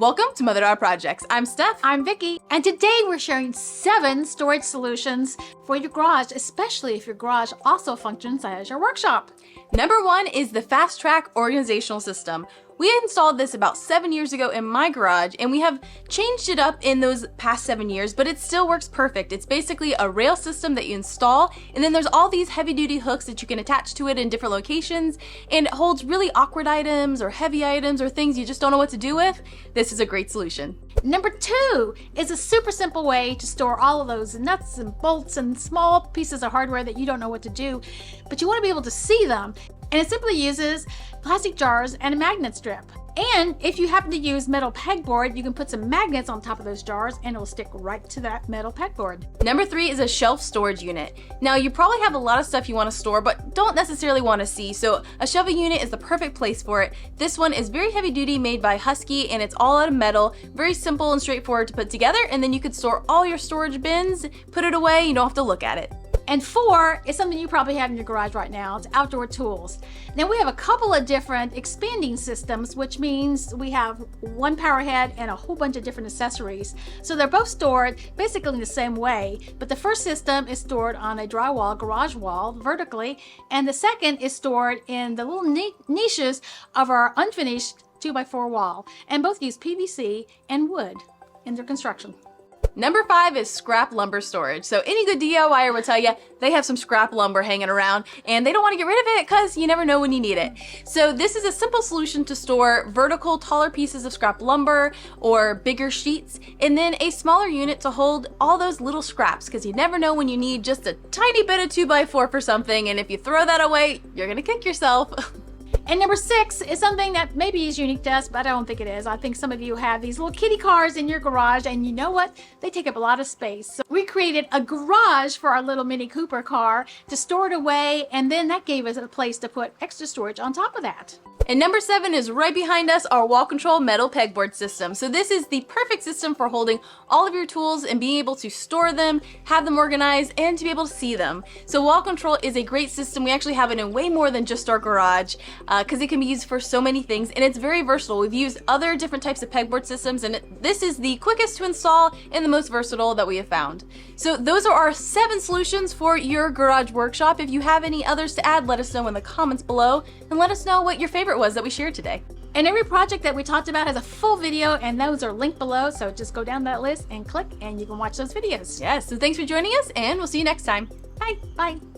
Welcome to Mother Daughter Projects. I'm Steph. I'm Vicki, and today we're sharing 7 storage solutions for your garage, especially if your garage also functions as your workshop. Number 1 is the FastTrack organizational system. We installed this about 7 years ago in my garage, and we have changed it up in those past 7 years, but it still works perfect. It's basically a rail system that you install, and then there's all these heavy-duty hooks that you can attach to it in different locations, and it holds really awkward items or heavy items or things you just don't know what to do with. This is a great solution. Number 2 is a super simple way to store all of those nuts and bolts and small pieces of hardware that you don't know what to do, but you want to be able to see them. And it simply uses plastic jars and a magnet strip. And if you happen to use metal pegboard, you can put some magnets on top of those jars and it'll stick right to that metal pegboard. Number 3 is a shelf storage unit. Now you probably have a lot of stuff you want to store but don't necessarily want to see, so a shelving unit is the perfect place for it. This one is very heavy duty, made by Husky, and it's all out of metal. Very simple and straightforward to put together, and then you could store all your storage bins, put it away, you don't have to look at it. And 4 is something you probably have in your garage right now. It's outdoor tools. Now we have a couple of different expanding systems, which means we have one power head and a whole bunch of different accessories. So they're both stored basically in the same way, but the first system is stored on a drywall garage wall vertically, and the second is stored in the little niches of our unfinished 2x4 wall. And both use PVC and wood in their construction. Number 5 is scrap lumber storage. So any good DIYer will tell you they have some scrap lumber hanging around and they don't want to get rid of it because you never know when you need it. So this is a simple solution to store vertical, taller pieces of scrap lumber or bigger sheets, and then a smaller unit to hold all those little scraps, because you never know when you need just a tiny bit of 2x4 for something, and if you throw that away, you're gonna kick yourself. And number 6 is something that maybe is unique to us, but I don't think it is. I think some of you have these little kiddie cars in your garage, and you know what? They take up a lot of space. So we created a garage for our little Mini Cooper car to store it away, and then that gave us a place to put extra storage on top of that. And number 7 is right behind us, our wall control metal pegboard system. So this is the perfect system for holding all of your tools and being able to store them, have them organized, and to be able to see them. So wall control is a great system. We actually have it in way more than just our garage because it can be used for so many things, and it's very versatile. We've used other different types of pegboard systems, and this is the quickest to install and the most versatile that we have found. So those are our 7 solutions for your garage workshop. If you have any others to add, let us know in the comments below, and let us know what your favorite was that we shared today. And every project that we talked about has a full video, and those are linked below, so just go down that list and click and you can watch those videos. Yes, so thanks for joining us, and we'll see you next time. Bye. Bye.